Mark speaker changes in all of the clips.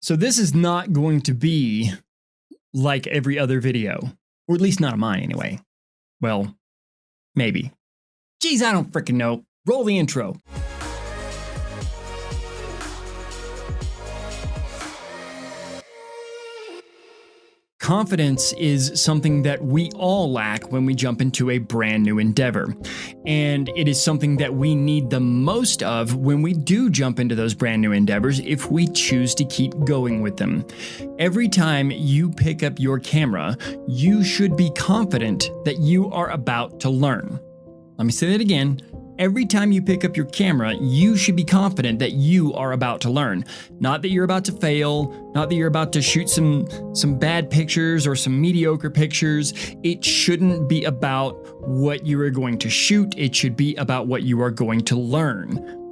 Speaker 1: So this is not going to be like every other video, or at least not of mine anyway. Well, maybe. Geez, I don't freaking know. Roll the intro. Confidence is something that we all lack when we jump into a brand new endeavor. And it is something that we need the most of when we do jump into those brand new endeavors if we choose to keep going with them. Every time you pick up your camera, you should be confident that you are about to learn. Let me say that again. Every time you pick up your camera, you should be confident that you are about to learn. Not that you're about to fail, not that you're about to shoot some bad pictures or some mediocre pictures. It shouldn't be about what you are going to shoot. It should be about what you are going to learn.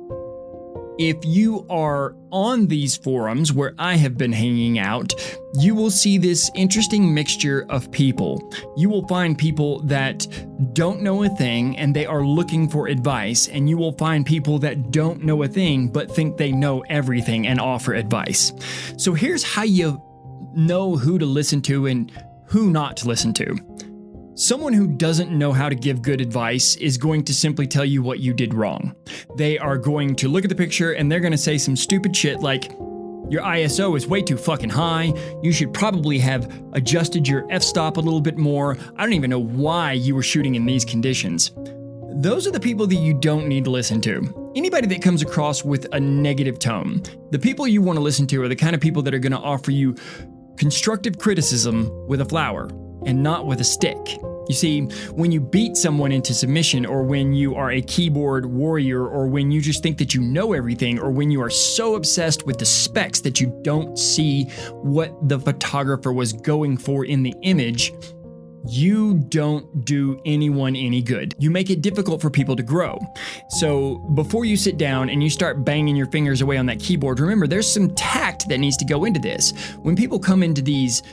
Speaker 1: If you are on these forums where I have been hanging out, you will see this interesting mixture of people. You will find people that don't know a thing and they are looking for advice, and you will find people that don't know a thing but think they know everything and offer advice. So here's how you know who to listen to and who not to listen to. Someone who doesn't know how to give good advice is going to simply tell you what you did wrong. They are going to look at the picture and they're going to say some stupid shit like, your ISO is way too fucking high. You should probably have adjusted your f-stop a little bit more. I don't even know why you were shooting in these conditions. Those are the people that you don't need to listen to. Anybody that comes across with a negative tone, the people you want to listen to are the kind of people that are going to offer you constructive criticism with a flower and not with a stick. You see, when you beat someone into submission, or when you are a keyboard warrior, or when you just think that you know everything, or when you are so obsessed with the specs that you don't see what the photographer was going for in the image, you don't do anyone any good. You make it difficult for people to grow. So before you sit down and you start banging your fingers away on that keyboard, remember there's some tact that needs to go into this. When people come into these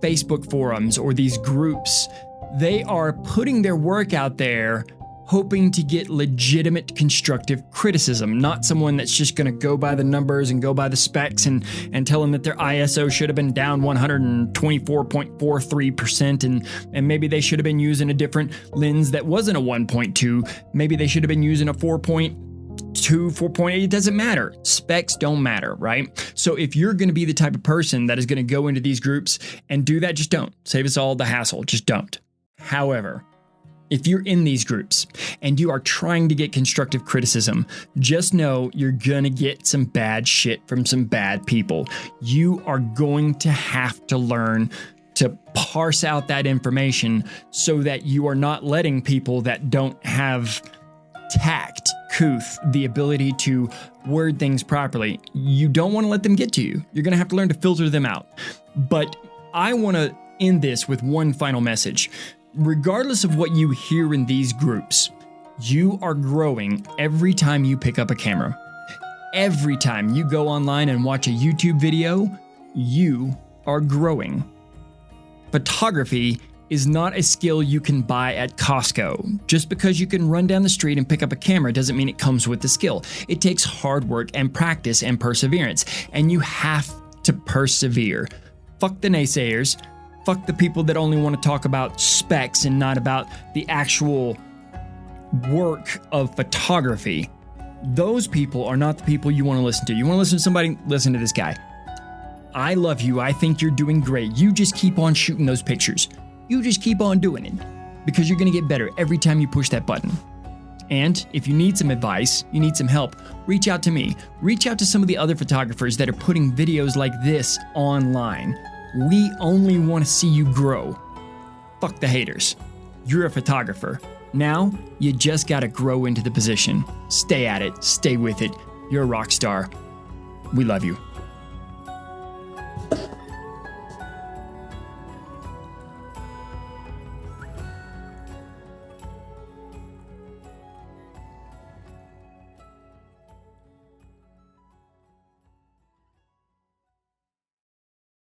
Speaker 1: Facebook forums or these groups, they are putting their work out there hoping to get legitimate constructive criticism, not someone that's just going to go by the numbers and go by the specs and tell them that their ISO should have been down 124.43% and maybe they should have been using a different lens that wasn't a 1.2. Maybe they should have been using a 4.2, 4.8, it doesn't matter. Specs don't matter, right? So if you're going to be the type of person that is going to go into these groups and do that, just don't. Save us all the hassle. Just don't. However, if you're in these groups and you are trying to get constructive criticism, just know you're going to get some bad shit from some bad people. You are going to have to learn to parse out that information so that you are not letting people that don't have tact, couth, the ability to word things properly. You don't want to let them get to you. You're going to have to learn to filter them out. But I want to end this with one final message. Regardless of what you hear in these groups, you are growing every time you pick up a camera. Every time you go online and watch a YouTube video, you are growing. Photography is not a skill you can buy at Costco. Just because you can run down the street and pick up a camera doesn't mean it comes with the skill. It takes hard work and practice and perseverance, and you have to persevere. Fuck the naysayers. Fuck the people that only want to talk about specs and not about the actual work of photography. Those people are not the people you want to listen to. You want to listen to somebody? Listen to this guy. I love you. I think you're doing great. You just keep on shooting those pictures. You just keep on doing it because you're going to get better every time you push that button. And if you need some advice, you need some help, reach out to me. Reach out to some of the other photographers that are putting videos like this online. We only want to see you grow. Fuck the haters. You're a photographer. Now, you just got to grow into the position. Stay at it. Stay with it. You're a rock star. We love you.